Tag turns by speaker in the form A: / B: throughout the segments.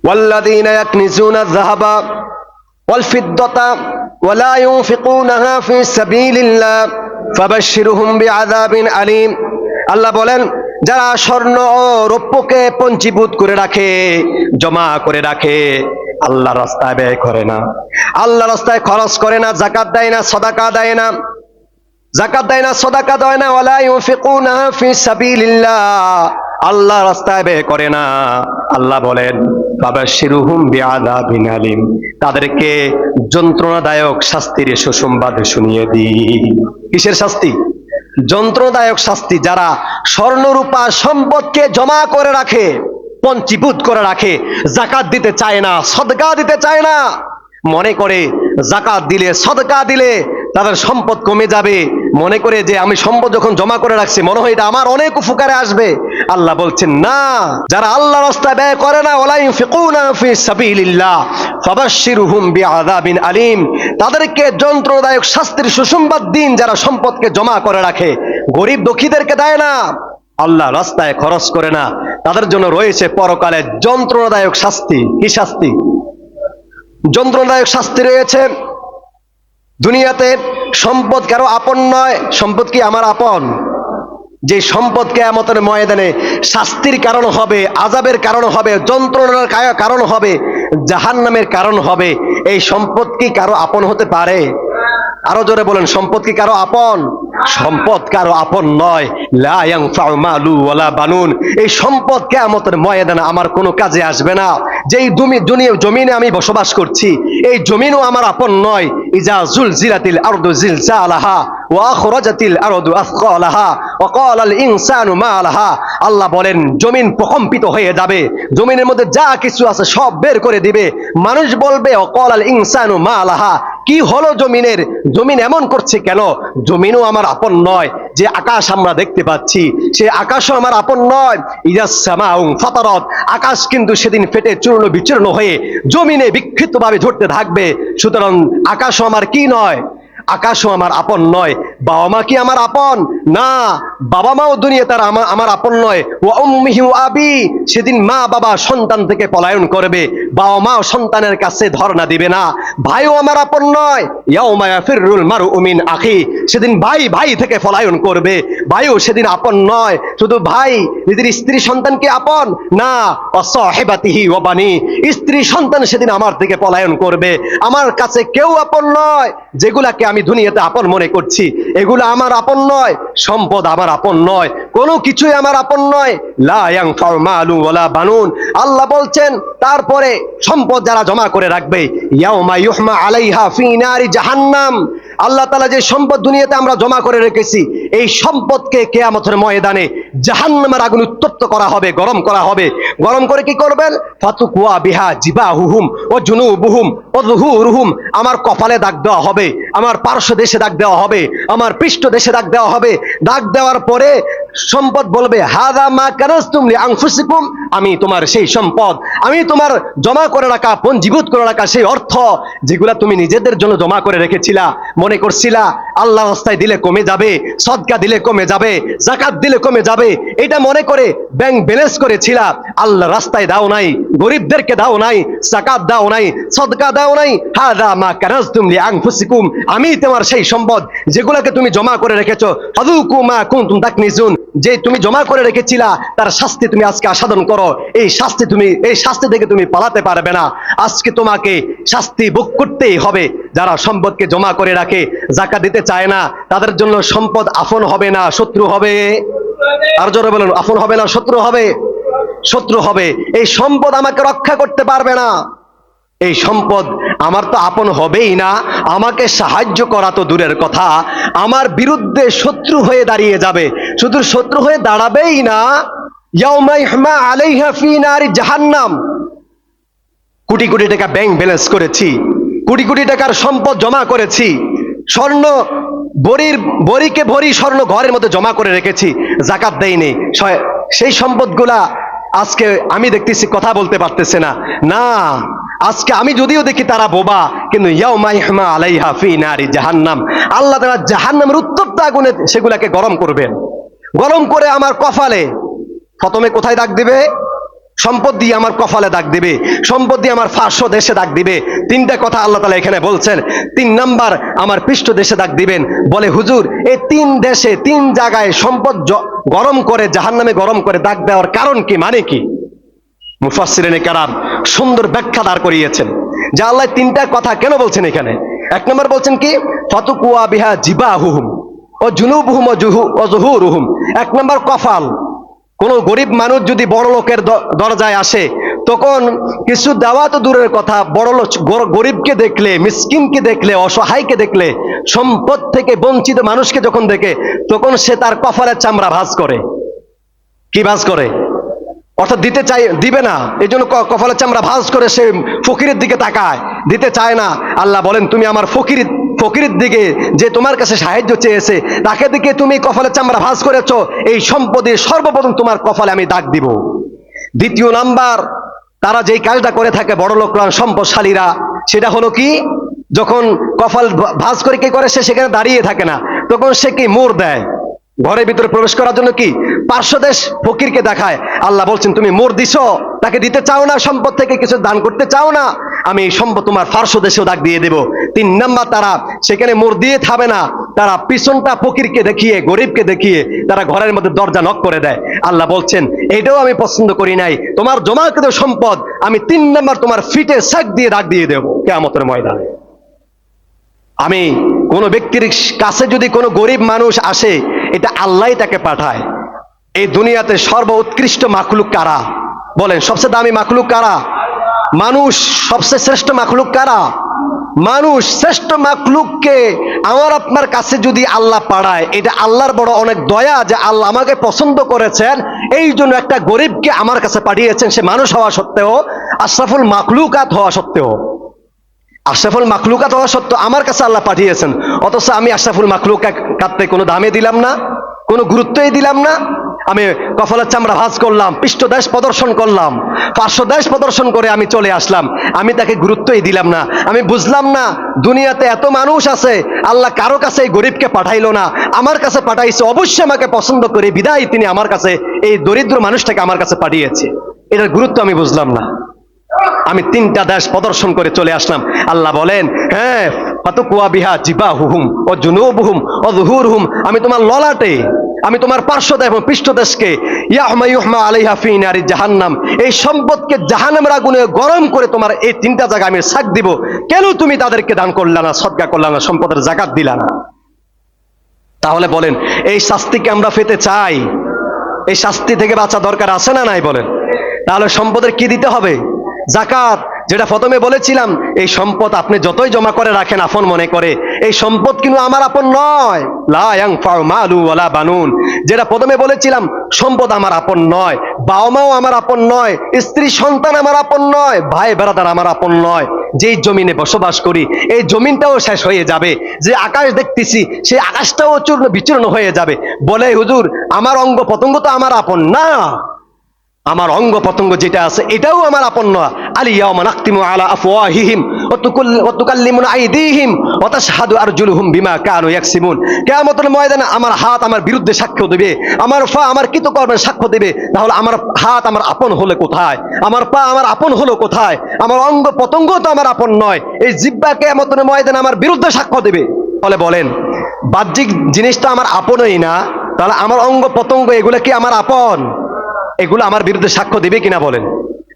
A: ওয়াল্লাযীনা ইয়াকনিজুনা আয-যাহাবা ওয়াল ফিদ্দাতা ওয়া লা ইউনফিকুনাহা ফি সাবিলিল্লাহ ফাবাশশিরহুম বিআযাবিন আলীম। আল্লাহ বলেন, যারা স্বর্ণ ও রৌপ্যকে পঞ্জীভূত করে রাখে, জমা করে রাখে, আল্লাহর রাস্তায় ব্যয় করে না, আল্লাহর রাস্তায় খরচ করে না, যাকাত দেয় না, সাদাকা দেয় না, যাকাত দেয় না, সাদাকা দেয় না, ওয়ালা ইউনফিকুনা ফি সাবিলিল্লাহ, আল্লাহর রাস্তায় ব্যয় করে না, আল্লাহ বলেন ফাবাশশিরহুম বিআযাবিন আলীম, তাদেরকে যন্ত্রণাদায়ক শাস্তির সুসংবাদ শুনিয়ে দিই। কিসের শাস্তি? যন্ত্রণাদায়ক শাস্তি। যারা স্বর্ণরূপা সম্পদকে জমা করে রাখে, পঞ্জীভূত করে রাখে, যাকাত দিতে চায় না, সদকা দিতে চায় না, মনে করে যাকাত দিলে, সদকা দিলে তাদের সম্পদ কমে যাবে, মনে করে যে আমি সম্পদ যখন জমা করে রাখছি মনে হয় এটা আমার অনেক উপকারে আসবে। আল্লাহ বলছেন না, যারা আল্লাহর রাস্তায় ব্যয় করে না, ওয়ালা ইউনফিকুনা ফি সাবিলিল্লাহ ফাবাশশিরহুম বিআযাবিন আলীম, তাদেরকে যন্ত্রণাদায়ক শাস্তির সুসংবাদ দিন। যারা সম্পদকে জমা করে রাখে, গরিব দুঃখীদেরকে দেয় না, আল্লাহ রাস্তায় খরচ করে না, তাদের জন্য রয়েছে পরকালে যন্ত্রণাদায়ক শাস্তি। কি শাস্তি? যন্ত্রণাদায়ক শাস্তি রয়েছে। দুনিয়াতে সম্পদ কারো আপন নয়। সম্পদ কি আমার আপন? যে সম্পদ কিয়ামতের ময়দানে শাস্তির কারণ হবে, আযাবের কারণ হবে, যন্ত্রণার কারণ হবে, জাহান্নামের কারণ হবে, এই সম্পদ কি কারো আপন হতে পারে? আরো জোরে বলেন, সম্পদ কি কারো আপন? সম্পদ কারো আপন নয়। লা ইয়ানফাউ মালু ওয়ালা বানুন, এই সম্পদ কিয়ামতের ময়দানে আমার কোনো কাজে আসবে না। যেই জমিনে আমি বসবাস করছি, এই জমিনও আমার আপন নয়। ইজা জুলজিলাতিল আরদু জিলজালাহা ওয়া আখরাজাতিল আরদু আসকালাহা ওয়া ক্বালাল ইনসানু মা লাহা। আল্লাহ বলেন, জমিন প্রকম্পিত হয়ে যাবে, জমিনের মধ্যে যা কিছু আছে সব বের করে দিবে। মানুষ বলবে ওয়া ক্বালাল ইনসানু মা লাহা, কি হলো জমিনের? জমিন এমন করছে কেন? জমিনও আমার আপন নয়। যে আকাশ আমরা দেখতে পাচ্ছি, সে আকাশও আমার আপন নয়। ইজাস সামাউ ফাতারাত, আকাশ কিন্তু সেদিন ফেটে চূর্ণ বিচূর্ণ হয়ে জমিনে বিক্ষিপ্তভাবে ঝরতে থাকবে। সুতরাং আকাশও আমার কি নয়? আকাশও আমার আপন নয়। বাবা মা কি আমার আপন? না, বাবা মাও দুনিয়া তার আমার আপন নয়। ওয়া উম্মিহি ওয়া আবি, সেদিন মা বাবা সন্তান থেকে পলায়ন করবে, বাবা মাও সন্তানের কাছে ধর্ণা দিবে না। ভাইও আমার আপন নয়। ইয়াউমা ইয়াফিরুল মারউ মিন আখি, সেদিন ভাই ভাই থেকে পলায়ন করবে, ভাইও সেদিন আপন নয়। শুধু ভাই নিজের স্ত্রী সন্তান কি আপন? না। ওয়াসাহিবাতিহি ওয়া বানি, স্ত্রী সন্তান সেদিন আমার থেকে পলায়ন করবে। আমার কাছে কেউ আপন নয়। যেগুলাকে আমি দুনিয়াতে আপন মনে করছি এগুলো আমার আপন নয়। সম্পদ আমার আপন নয়, কোনো কিছুই আমার আপন নয়। লা ইয়ানফাউ মালু ওয়ালা বানুন, আল্লাহ বলছেন তারপরে সম্পদ যারা জমা করে রাখবে, ইয়াউমা ইউহমা আলাইহা ফি নারি জাহান্নাম, আল্লাহ তাআলা যে সম্পদ দুনিয়াতে আমরা জমা করে রেখেছি, এই সম্পদকে কিয়ামতের ময়দানে জাহান্নামের আগুনে উত্তপ্ত করা হবে, গরম করা হবে। গরম করে কি করবেন? ফাতুকুয়া বিহা জিবাহুহুম ওয়া জুনুবুহুম ওয়া যুহুরুহুম, আমার কপালে দাগ দেওয়া হবে, আমার পার্শ্ব দেশে দাগ দেওয়া হবে, আমার পৃষ্ঠ দেশে দাগ দেওয়া হবে। দাগ দেওয়ার পরে সম্পদ বলবে, হাযা মা কানাজতুম লিআনফুসিকুম, আমি তোমার সেই সম্পদ, আমি তোমার জমা করে রাখা, পঞ্জীভূত করে রাখা সেই অর্থ, যেগুলা তুমি নিজেদের জন্য জমা করে রেখেছিলা, মনে করছিলা আল্লাহ রাস্তায় দিলে কমে যাবে, সদকা দিলে কমে যাবে, যাকাত দিলে কমে যাবে, এটা মনে করে ব্যাংক ব্যালেন্স করেছিলা, আল্লাহ রাস্তায় দাও নাই, গরিবদেরকে দাও নাই, যাকাত দাও নাই, সদকা দাও নাই। হাযা মা কানাজতুম লিআনফুসিকুম, আমি তোমার সেই সম্পদ যেগুলোকে তুমি জমা করে রেখেছো, ফাযুকু মা কুনতুম তাকনিজুন, যে তুমি জমা করে রেখেছিলা তার শাস্তি তুমি আজকে আস্বাদন করো। এই শাস্তি থেকে তুমি পালাতে পারবে না। আজকে তোমাকে শাস্তি ভোগ করতেই হবে। যারা সম্পদকে জমা করে রাখে, যাকাত দিতে চায় না, তাদের জন্য সম্পদ আপন হবে না, শত্রু হবে। আর জোরে বলুন, আপন হবে না, শত্রু হবে। শত্রু হবে। এই সম্পদ আমাকে রক্ষা করতে পারবে না। এই সম্পদ আমার তো আপন হবেই না, আমাকে সাহায্য করা তো দূরের কথা, আমার বিরুদ্ধে শত্রু হয়ে দাঁড়িয়ে যাবে। শুধু শত্রু হয়ে দাঁড়াবেই না, ইয়াউমা ইহমা আলাইহা ফি নারি জাহান্নাম, কোটি কোটি টাকা ব্যাংক ব্যালেন্স করেছি, কোটি কোটি টাকার সম্পদ জমা করেছি, স্বর্ণ বড়িকে ভরি স্বর্ণ ঘরের মধ্যে জমা করে রেখেছি, যাকাত দেইনি, সেই সম্পদগুলা আজকে আমি দেখতেছি কথা বলতে পারতেছে না। না, আজকে আমি যদিও দেখি তারা বোবা, কিন্তু ইয়াউমা ইহমা আলাইহা ফি নারি জাহান্নাম, আল্লাহ তাআলা জাহান্নামের উত্তপ্ত আগুনে সেগুলাকে গরম করবেন। গরম করে আমার কপালে প্রথমে কোথায় দাগ দিবে? সম্পদ দিয়ে আমার কপালে দাগ দিবে, সম্পদ দিয়ে আমার পার্শ্ব দেশে দাগ দিবে। তিনটা কথা আল্লাহ তাআলা এখানে বলছেন। 3 নাম্বার আমার পৃষ্ঠ দেশে দাগ দিবেন। বলে হুজুর এই 3 দেশে 3 জায়গায় সম্পদ গরম করে, জাহান্নামে গরম করে দাগ দেওয়ার কারণ কি, মানে কি? মুফাসসিরিনে কেরাম সুন্দর ব্যাখ্যা দাঁড় করিয়েছেন যে আল্লাহ 3টা কথা কেন বলছেন এখানে। 1 নম্বর বলছেন কি, ফাতুকুয়া বিহা জিবাহুহুম ও জুনুবুহুম ও জুহুরুহুম। 1 নম্বর কপাল। কোন গরিব মানুষ যদি বড় লোকের দরজায় আসে, তখন কিছু দেওয়া তো দূরের কথা, বড় লোক গরিবকে দেখলে, মিসকিনকে দেখলে, অসহায়কে দেখলে, সম্পদ থেকে বঞ্চিত মানুষকে যখন দেখে, তখন সে তার কপালের চামড়া ভাঁজ করে। কি ভাঁজ করে? অর্থাৎ দিতে চাই, দিবে না, এই জন্য কপালের চামড়া ভাঁজ করে সে ফকিরের দিকে তাকায়, দিতে চায় না। আল্লাহ বলেন তুমি আমার ফকিরের দিকে, যে তোমার কাছে সাহায্য চেয়েছে, তাকে দিকে তুমি কপালের চামড়া ভাঁজ করেছো, এই সম্পদে সর্বপ্রথম তোমার কপালে আমি দাগ দিব। 2 নাম্বার, তারা যেই কাজটা করে থাকে বড় লোকরা, সম্পদশালীরা, সেটা হলো কি, যখন কপাল ভাঁজ করে কি করে, সে সেখানে দাঁড়িয়ে থাকে না, তখন সে কি মোড় দেয় ঘরের ভিতরে প্রবেশ করার জন্য, কি পার্শ্বদেশ ফকিরকে দেখায়। আল্লাহ বলছেন তুমি মোড় দিছো, তাকে দিতে চাও না, সম্পদ থেকে কিছু দান করতে চাও না, আমি এই সম্পদ তোমার পার্শ্বদেশেও দাগ দিয়ে দেব। 3 নাম্বার, তারা সেখানে মোড় দিয়ে থাকবে না, তারা পিছনটা ফকিরকে দেখিয়ে, গরিবকে দেখিয়ে তারা ঘরের মধ্যে দরজা নক করে দেয়। আল্লাহ বলছেন এটাও আমি পছন্দ করি নাই, তোমার জমাকৃত সম্পদ আমি 3 নাম্বার তোমার ফিটে শাক দিয়ে দাগ দিয়ে দেবো কিয়ামতের ময়দানে। আমি কোন ব্যক্তির কাছে যদি কোনো গরিব মানুষ আসে, এটা আল্লাহই তাকে পাঠায়। এই দুনিয়াতে সর্বোৎকৃষ্ট মাখলুক কারা বলেন? সবচেয়ে দামি মাখলুক কারা? মানুষ। সবচেয়ে শ্রেষ্ঠ মাখলুক কারা? মানুষ। শ্রেষ্ঠ মাখলুককে আমার আপনার কাছে যদি আল্লাহ পাঠায়, এটা আল্লাহর বড় অনেক দয়া যে আল্লাহ আমাকে পছন্দ করেছেন, এই জন্য একটা গরিবকে আমার কাছে পাঠিয়েছেন, সে মানুষ হওয়া সত্ত্বেও, আশরাফুল মাখলুকাত হওয়া সত্ত্বেও, আশরাফুল মাখলুকাত হওয়া সত্ত্বেও আমার কাছে আল্লাহ পাঠিয়েছেন। অথচ আমি আশরাফুল মাখলুকাতকে কোনো দামে দিলাম না, কোনো গুরুত্বই দিলাম না। আমি কপালের চামড়া ভাঁজ করলাম, পৃষ্ঠদেশ প্রদর্শন করলাম, পার্শ্বদেশ প্রদর্শন করে আমি চলে আসলাম, আমি তাকে গুরুত্বই দিলাম না। আমি বুঝলাম না দুনিয়াতে এত মানুষ আছে, আল্লাহ কারো কাছে এই গরিবকে পাঠাইলো না, আমার কাছে পাঠাইছে, অবশ্যই আমাকে পছন্দ করে বিদায় তিনি আমার কাছে এই দরিদ্র মানুষটাকে আমার কাছে পাঠিয়েছে। এটার গুরুত্ব আমি বুঝলাম না, আমি 3টা দেশ প্রদর্শন করে চলে আসলাম। আল্লাহ বলেন হ্যাঁ, ফাতুকুয়া বিহা জিবাহুহুম ও জুনুবুহুম ও যুহুরুহুম, আমি তোমার ললাটে, আমি তোমার পার্শ্বদেশ এবং পৃষ্ঠদেশকে, ইয়াহমা ইউহমা আলাইহা ফি নারি জাহান্নাম, এই সম্পদকে জাহান্নামের আগুনে গরম করে তোমার এই 3টা জায়গা আমি ছাক দিব। কেন তুমি তাদেরকে দান করলা না, সদকা করলা না, সম্পদের যাকাত দিলা না? তাহলে বলেন এই শাস্তিকে আমরা পেতে চাই? এই শাস্তি থেকে বাঁচা দরকার আছে না নাই বলেন? তাহলে সম্পদের কি দিতে হবে? যাকাত। যেটা প্রথমে বলেছিলাম, এই সম্পদ আপনি যতই জমা করে রাখেন আপন মনে করে, এই সম্পদ কিন্তু আমার আপন নয়। লা ইয়ানফাউ মালু ওয়ালা বানুন, যেটা প্রথমে বলেছিলাম, সম্পদ আমার আপন নয়, বাবা মাও আমার আপন নয়, স্ত্রী সন্তান আমার আপন নয়, ভাই বেরাদার আমার আপন নয়। যেই জমিনে বসবাস করি এই জমিনটাও শেষ হয়ে যাবে, যে আকাশ দেখতেছি সেই আকাশটাও চূর্ণ বিচূর্ণ হয়ে যাবে। বলে হুজুর আমার অঙ্গ পতঙ্গ তো আমার আপন না, আমার অঙ্গ পতঙ্গ যেটা আছে এটাও আমার আপন নয়। আলিয়াউমা নাখতিমু আলা আফওয়াহিহিম ওয়া তুকাল্লিমুনা আইদিহিম ওয়া তাশহাদু আরজুলুহুম বিমা কানু ইয়াকসিবুন। কিয়ামতের ময়দানে আমার হাত আমার বিরুদ্ধে সাক্ষ্য দেবে, আমার পা আমার কৃতকর্মের সাক্ষ্য দেবে। তাহলে আমার হাত আমার আপন হলে কোথায়, আমার পা আমার আপন হলো কোথায়, আমার অঙ্গ পতঙ্গ তো আমার আপন নয়, এই জিহ্বা কিয়ামতের ময়দানে আমার বিরুদ্ধে সাক্ষ্য দেবে। বলে বলেন বাহ্যিক জিনিসটা আমার আপনই না, তাহলে আমার অঙ্গ পতঙ্গ এগুলো কি আমার আপন? এগুলো আমার বিরুদ্ধে সাক্ষ্য দিবে কিনা বলেন?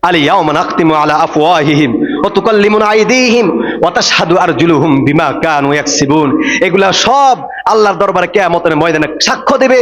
A: আলিয়াউমা নাখতিমু আলা আফওয়াহিহিম ওয়া তুকাল্লিমুনা আইদিহিম ওয়া তাশহাদু আরজুলুহুম বিমা কানু ইয়াকসিবুন। এগুলা সব আল্লাহর দরবারে কিয়ামতের ময়দানে সাক্ষ্য দেবে।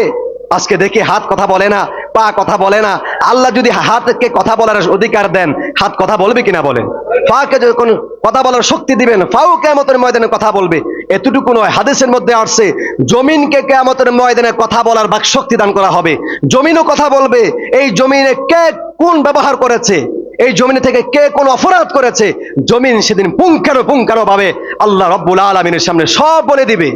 A: আজকে দেখি হাত কথা বলে না, পা কথা বলে না। আল্লাহ যদি হাতকে কথা বলার অধিকার দেন, হাত কথা বলবে কিনা বলেন? পাকে যখন কথা বলার শক্তি দিবেন, পাও কিয়ামতের ময়দানে কথা বলবে। এতটুকু নয়, হাদিসের মধ্যে আসছে জমিনকে কিয়ামতের ময়দানে কথা বলার বাক শক্তি দান করা হবে। জমিনও কথা বলবে, এই জমিনে কে কোন ব্যবহার করেছে, এই জমিনে থেকে কে কোন অপরাধ করেছে, জমিন সেদিন পুঙ্খানো ভাবে আল্লাহ রাব্বুল আলামিনের সামনে সব বলে দিবে।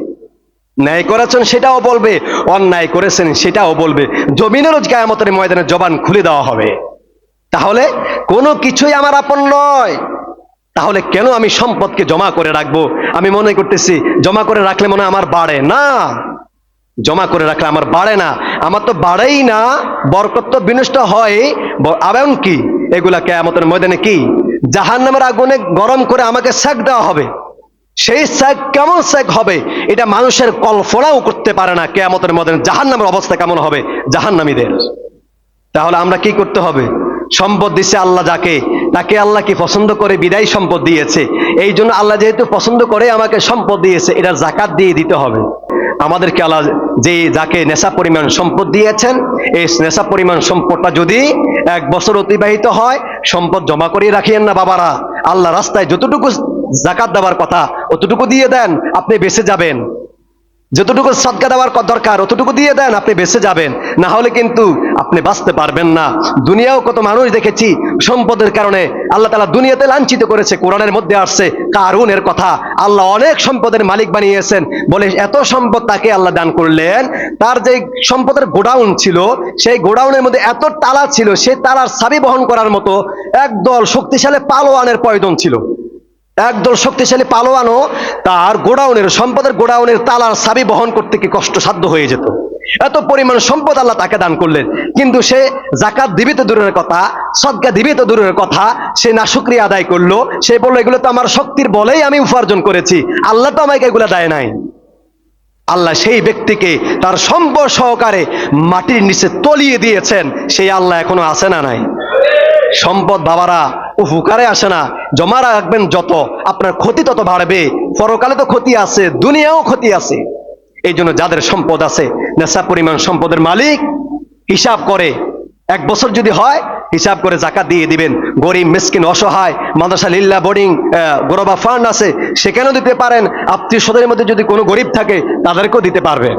A: ন্যায় করেছেন সেটাও বলবে, অন্যায় করেছেন সেটাও বলবে। জমিনেরও কিয়ামতের ময়দানে জবান খুলে দেওয়া হবে। তাহলে কোনো কিছুই আমার আপন নয়। তাহলে কেন আমি সম্পদকে জমা করে রাখবো? আমি মনে করতেছি জমা করে রাখলে মনে আমার বাড়ে না, জমা করে রাখলে আমার বাড়ে না, আমার তো বাড়েই না, বরকত তো বিনষ্ট হয়। আবেন কি এগুলা কিয়ামতের ময়দানে কি জাহান্নামের আগুনে গরম করে আমাকে সেক দেওয়া হবে। সেই সেক কেমন সেক হবে এটা মানুষের কল্পনাও করতে পারে না। কিয়ামতের ময়দানে জাহান্নামের অবস্থা কেমন হবে জাহান্নামীদের। তাহলে আমরা কি করতে হবে? সম্পদ দিছে আল্লাহ যাকে, তাকে আল্লাহ কি পছন্দ করে বিদায় সম্পদ দিয়েছে। এই জন্য আল্লাহ যেহেতু পছন্দ করে আমাকে সম্পদ দিয়েছে, এটা জাকাত দিয়ে দিতে হবে। আমাদেরকে আল্লাহ যে যাকে নেশা পরিমাণ সম্পদ দিয়েছেন, এই নেশা পরিমাণ সম্পদটা যদি 1 বছর অতিবাহিত হয়, সম্পদ জমা করিয়ে রাখিয়েন না বাবারা। আল্লাহ রাস্তায় যতটুকু জাকাত দেওয়ার কথা অতটুকু দিয়ে দেন, আপনি বেঁচে যাবেন। যতটুকু সদকা দেওয়ার দরকার অতটুকু দিয়ে দেন, আপনি বেঁচে যাবেন। না হলে কিন্তু আপনি বাঁচতে পারবেন না। দুনিয়াও কত মানুষ দেখেছি সম্পদের কারণে আল্লাহ তাআলা দুনিয়াতে লাঞ্ছিত করেছে। কোরআনের মধ্যে আসছে কারুনের কথা, আল্লাহ অনেক সম্পদের মালিক বানিয়েছেন, বলে এত সম্পদ তাকে আল্লাহ দান করলেন। তার যে সম্পদের গোডাউন ছিল, সেই গোডাউনের মধ্যে এত তালা ছিল, সেই তালার চাবি বহন করার মতো একদল শক্তিশালী পালোয়ানের প্রয়োজন ছিল। একদল শক্তিশালী পালোয়ানও তার গোডাউনের সম্পদের গোডাউনের তালার চাবি বহন করতে কি কষ্টসাধ্য হয়ে যেত। এত পরিমাণ সম্পদ আল্লাহ তাকে দান করলেন, কিন্তু সে জাকাত দিবে তো দূরের কথা, সদকা দিবে তো দূরের কথা, সে নাশুকরিয়া আদায় করলো। সে বললো এগুলো তো আমার শক্তির বলেই আমি উপার্জন করেছি, আল্লাহ তো আমাকে এগুলো দেয় নাই। আল্লাহ সেই ব্যক্তিকে তার সম্পদ সহকারে মাটির নিচে তলিয়ে দিয়েছেন। সেই আল্লাহ এখনো আছে না নাই? সম্পদ বাবারা উপকারে আসে না, জমা রাখবেন যত আপনার ক্ষতি তত বাড়বে। পরকালে তো ক্ষতি আছে, দুনিয়াও ক্ষতি আছে। এই জন্য যাদের সম্পদ আছে, নেশা পরিমাণ সম্পদের মালিক হিসাব করে 1 বছর যদি হয় হিসাব করে জাকাত দিয়ে দিবেন। গরিব মিসকিন অসহায় মাদ্রাসা লিল্লাহ বোর্ডিং গোরবা ফান্ড আছে, সেখানেও দিতে পারেন। আত্মীয় স্বজনের মধ্যে যদি কোনো গরিব থাকে তাদেরকেও দিতে পারবেন।